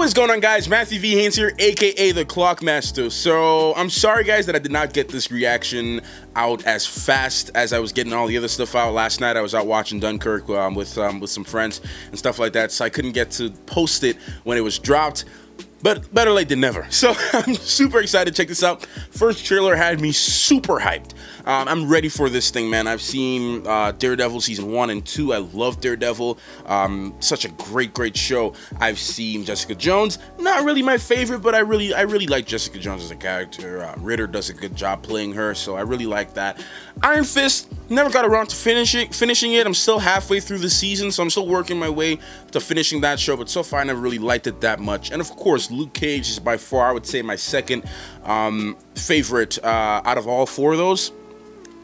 What is going on, guys? Matthew V. Haynes here, aka the Clockmaster. So I'm sorry, guys, that I did not get this reaction out as fast as I was getting all the other stuff out. Last night I was out watching Dunkirk with some friends and stuff like that, so I couldn't get to post it when it was dropped. But better late than never. So I'm super excited to check this out. First trailer had me super hyped. I'm ready for this thing, man. I've seen Daredevil season 1 and 2. I love Daredevil. Such a great show. I've seen Jessica Jones. Not really my favorite, but I really like Jessica Jones as a character. Ritter does a good job playing her, so I really like that. Iron Fist, never got around to finishing it. I'm still halfway through the season, so I'm still working my way to finishing that show, but so far I never really liked it that much. And of course, Luke Cage is by far, I would say, my second favorite out of all four of those.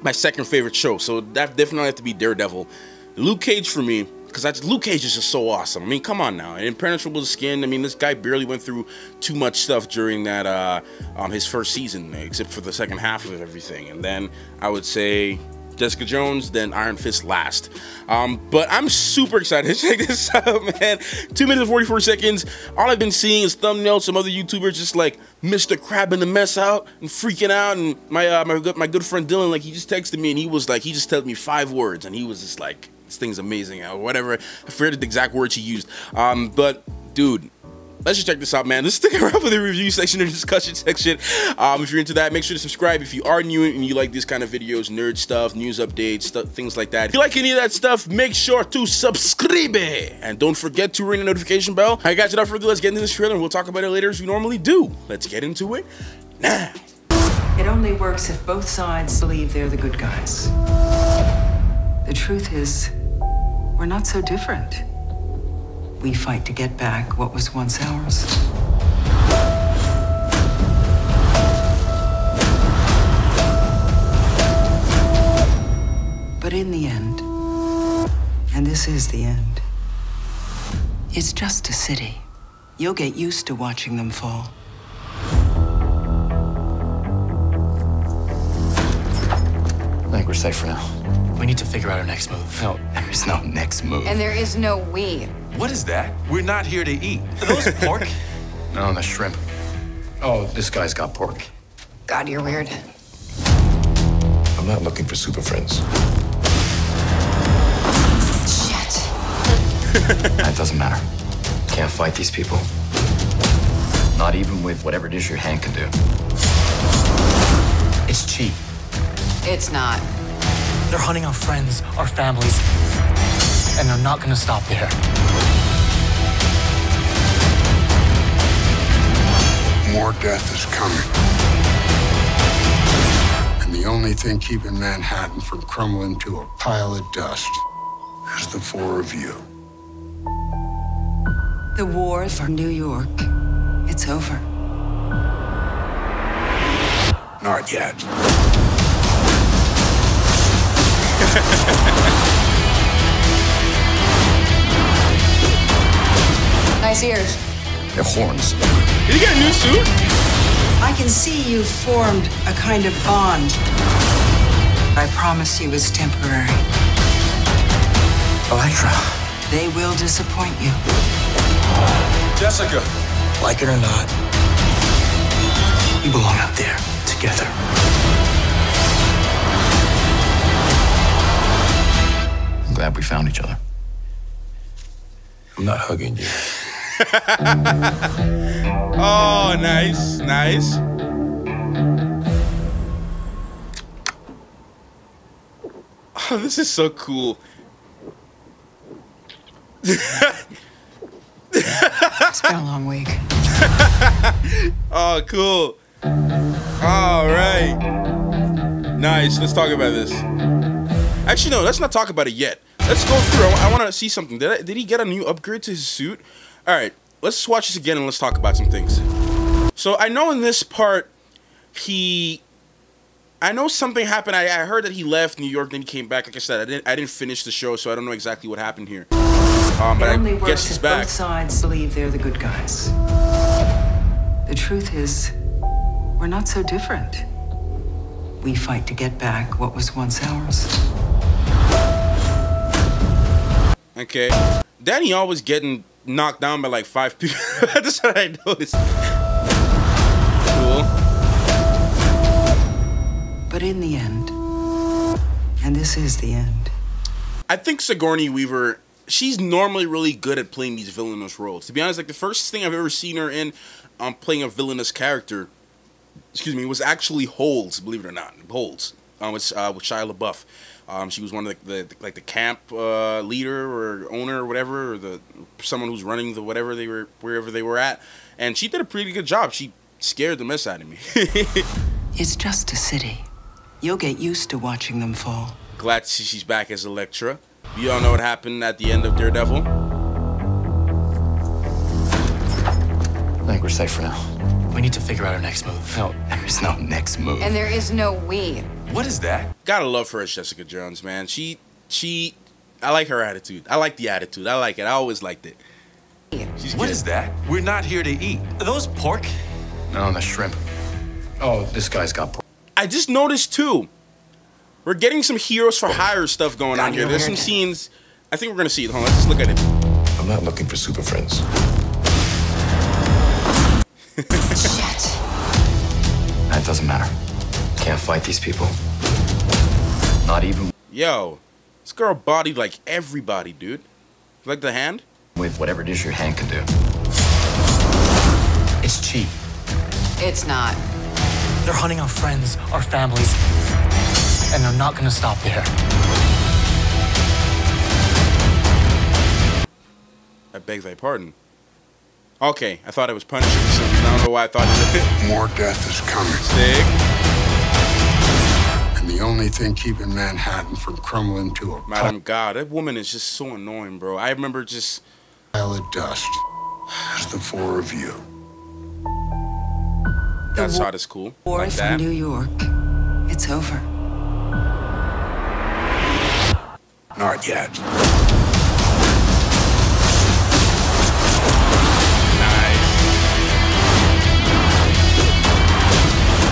My second favorite show, so that definitely have to be Daredevil. Luke Cage for me, because Luke Cage is just so awesome. I mean, come on now, Impenetrable Skin. I mean, this guy barely went through too much stuff during that his first season, except for the second half of everything. And then I would say Jessica Jones, then Iron Fist last. But I'm super excited to check this out, man. 2 minutes and 44 seconds. All I've been seeing is thumbnails, some other YouTubers just like Mr. Crab in the mess out and freaking out. And my good friend Dylan, like, he just texted me and he was like, he just told me 5 words and he was just like, this thing's amazing, or whatever. I forget the exact words he used. But dude, let's just check this out, man. Let's stick around for the review section or discussion section. If you're into that, make sure to subscribe. If you are new and you like these kind of videos, nerd stuff, news updates, things like that. If you like any of that stuff, make sure to subscribe. And don't forget to ring the notification bell. All right, guys, without further ado, let's get into this trailer and we'll talk about it later as we normally do. Let's get into it now. It only works if both sides believe they're the good guys. The truth is, we're not so different. We fight to get back what was once ours. But in the end, and this is the end, it's just a city. You'll get used to watching them fall. I think we're safe for now. We need to figure out our next move. No, there is no next move. And there is no we. What is that? We're not here to eat. Are those pork? No, that's shrimp. Oh, this guy's got pork. God, you're weird. I'm not looking for super friends. Shit. That doesn't matter. Can't fight these people. Not even with whatever it is your hand can do. It's cheap. It's not. They're hunting our friends, our families, and they're not gonna stop there. More death is coming. And the only thing keeping Manhattan from crumbling to a pile of dust is the 4 of you. The war for New York, it's over. Not yet. Nice ears. They're horns. Did he get a new suit? I can see you've formed a kind of bond. I promise you it's temporary. Elektra. They will disappoint you. Jessica. Like it or not, we belong out there together. I'm glad we found each other. I'm not hugging you. Oh, nice. Oh, this is so cool. It's been a long week. Oh, cool. All right. Nice. Let's talk about this. Actually, no, let's not talk about it yet. Let's go through. I want to see something. Did he get a new upgrade to his suit? All right. Let's watch this again and let's talk about some things. So I know in this part, I know something happened. I heard that he left New York, then he came back. Like I said, I didn't finish the show, so I don't know exactly what happened here. But I guess he's back. Both sides believe they're the good guys. The truth is, we're not so different. We fight to get back what was once ours. Okay. Danny always getting knocked down by like 5 people. That's what I noticed. Cool. But in the end, and this is the end, I think Sigourney Weaver, she's normally really good at playing these villainous roles. To be honest, like the first thing I've ever seen her in playing a villainous character, excuse me, was actually Holes, believe it or not. Holes, with Shia LaBeouf. She was one of the camp leader or owner or whatever, or someone who's running the wherever they were at, and she did a pretty good job. She scared the mess out of me. it's just a city. You'll get used to watching them fall. Glad to see she's back as Elektra. You all know what happened at the end of Daredevil. I think we're safe for now. We need to figure out our next move. No, there is no next move. And there is no we. What is that? Gotta love her as Jessica Jones, man. I like her attitude. I like the attitude. I like it. I always liked it. What is that? We're not here to eat. Are those pork? No, that's shrimp. Oh, this guy's got pork. I just noticed too, we're getting some Heroes for Hire stuff going on here. There's some scenes. I think we're gonna see it. Hold on, let's just look at it. I'm not looking for super friends. Shit. That doesn't matter. Can't fight these people. Not even Yo, this girl bodied like everybody, dude. Like the hand? with whatever it is your hand can do. It's cheap. It's not. They're hunting our friends, our families, and they're not gonna stop there. I beg thy pardon. Okay, I thought it was Punisher for some reason. I don't know why I thought it was More death is coming. Stick. And the only thing keeping Manhattan from crumbling to a Madam God, that woman is just so annoying, bro. I remember just... pile of dust is the four of you. That shot is cool. War Like from that. New York. It's over. Not yet.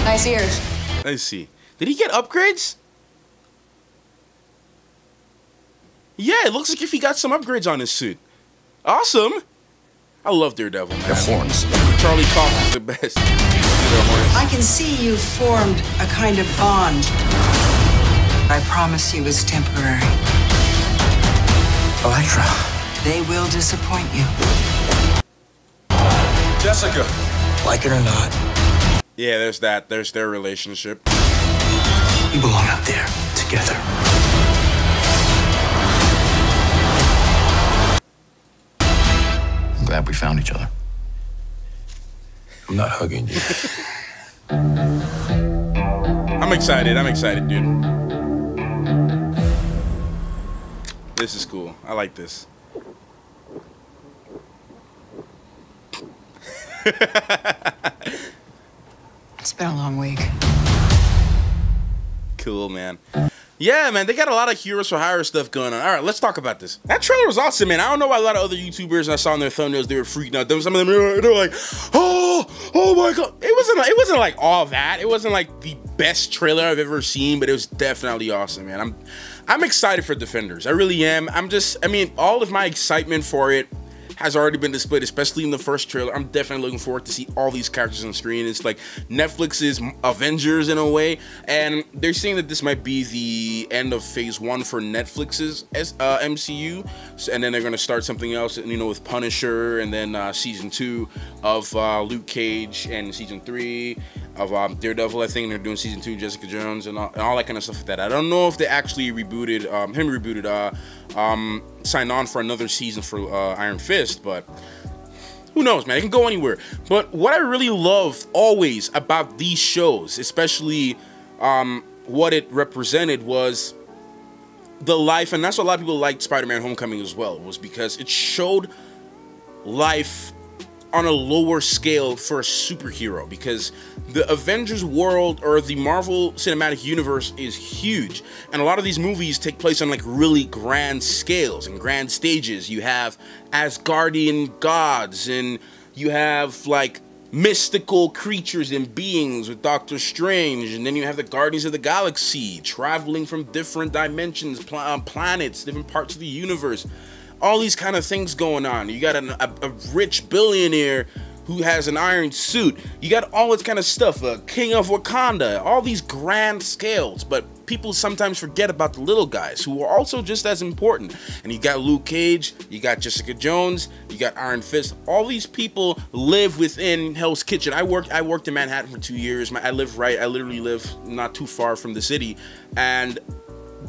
Nice ears. Let's see. Did he get upgrades? Yeah, it looks like if he got some upgrades on his suit. Awesome. I love Daredevil, man. The horns. Charlie Cox is the best. I can see you've formed a kind of bond. I promise you it's temporary. Elektra. They will disappoint you. Jessica. Like it or not, Yeah, there's that. There's their relationship. we belong out there together. I'm glad we found each other. I'm not hugging you. I'm excited. I'm excited, dude. This is cool. I like this. It's been a long week. Cool, man. Yeah, man, they got a lot of Heroes for Hire stuff going on. All right, let's talk about this. That trailer was awesome, man. I don't know why a lot of other YouTubers I saw in their thumbnails, they were freaking out. Some of them, they were like, oh my God. It wasn't like all that. It wasn't like the best trailer I've ever seen, but it was definitely awesome, man. I'm excited for Defenders. I really am. I mean, all of my excitement for it has already been displayed, especially in the first trailer. I'm definitely looking forward to see all these characters on screen. It's like Netflix's Avengers in a way, and they're saying that this might be the end of Phase 1 for Netflix's MCU, and then they're gonna start something else, you know, with Punisher, and then Season 2 of Luke Cage, and Season 3 of Daredevil. I think they're doing Season 2 Jessica Jones and all that kind of stuff like that. I don't know if they actually signed on for another season for Iron Fist, but who knows, man? It can go anywhere. But what I really love always about these shows, especially what it represented, was the life, and that's what a lot of people liked Spider-Man Homecoming as well, was because it showed life on a lower scale for a superhero, because the Avengers world or the Marvel Cinematic Universe is huge, and a lot of these movies take place on like really grand scales and grand stages. You have Asgardian gods, and you have like mystical creatures and beings with Doctor Strange, and then you have the Guardians of the Galaxy traveling from different dimensions, planets, different parts of the universe. all these kind of things going on. You got a rich billionaire who has an iron suit. You got all this kind of stuff, King of Wakanda, all these grand scales, but people sometimes forget about the little guys who are also just as important. And you got Luke Cage, you got Jessica Jones, you got Iron Fist. All these people live within Hell's Kitchen. I worked in Manhattan for 2 years. I literally live not too far from the city, and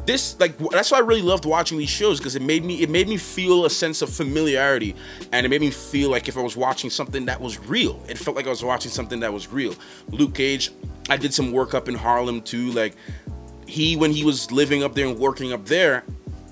this, like, that's why I really loved watching these shows, because it made me feel a sense of familiarity, and it made me feel like if I was watching something that was real. It felt like I was watching something that was real. Luke Cage, I did some work up in Harlem too. Like, when he was living up there and working up there,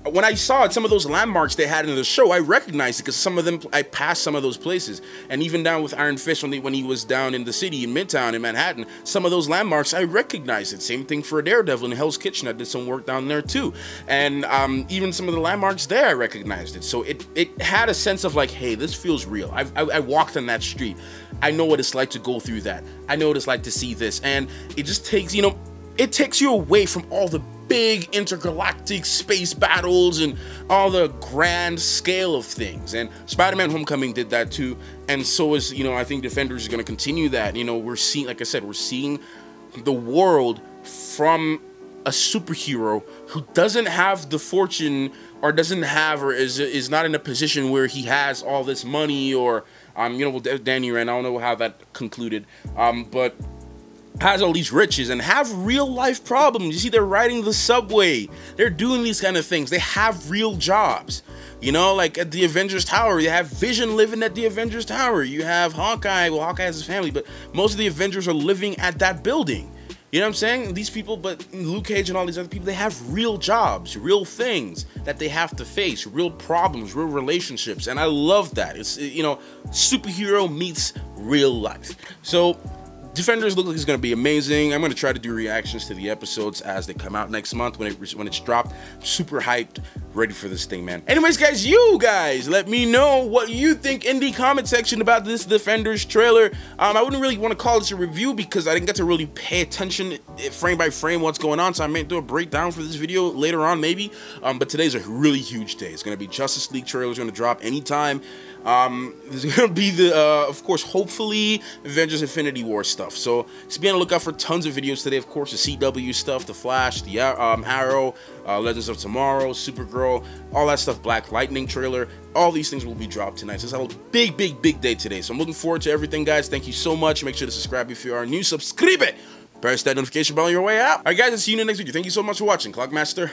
when I saw some of those landmarks they had in the show, I recognized it, because some of them, I passed some of those places. And even down with Iron Fist, when he was down in the city, in Midtown, in Manhattan, some of those landmarks, I recognized it. Same thing for Daredevil in Hell's Kitchen. I did some work down there too. And even some of the landmarks there, I recognized it. So it had a sense of like, hey, this feels real. I walked on that street. I know what it's like to go through that. I know what it's like to see this. And it just takes, you know, it takes you away from all the big intergalactic space battles and all the grand scale of things. And Spider-Man Homecoming did that too, and so is, you know, I think Defenders is going to continue that. You know, we're seeing, like I said, we're seeing the world from a superhero who doesn't have the fortune, or doesn't have, or is not in a position where he has all this money, or you know, Danny Rand, I don't know how that concluded, but has all these riches and have real life problems. You see, they're riding the subway, they're doing these kind of things, they have real jobs. You know, like at the Avengers Tower, you have Vision living at the Avengers Tower. You have Hawkeye, well, Hawkeye has his family, but most of the Avengers are living at that building. You know what I'm saying? These people, but Luke Cage and all these other people, they have real jobs, real things that they have to face, real problems, real relationships, and I love that. It's, you know, superhero meets real life. So Defenders look like it's going to be amazing. I'm going to try to do reactions to the episodes as they come out next month when it's dropped. I'm super hyped, ready for this thing, man. Anyways, guys, you guys, let me know what you think in the comment section about this Defenders trailer. I wouldn't really want to call this a review because I didn't get to really pay attention frame by frame what's going on, so I may do a breakdown for this video later on, maybe. But today's a really huge day. It's going to be Justice League trailer's going to drop anytime. There's going to be the, of course, hopefully, Avengers Infinity War stuff. So just be on the lookout for tons of videos today. Of course, the CW stuff, The Flash, the Arrow, Legends of Tomorrow, Supergirl, all that stuff, Black Lightning trailer. All these things will be dropped tonight. So it's a big, big, big day today. So I'm looking forward to everything, guys. Thank you so much. Make sure to subscribe if you are new. Subscribe. Press that notification bell on your way out. All right, guys, I'll see you in the next video. Thank you so much for watching. Clockmaster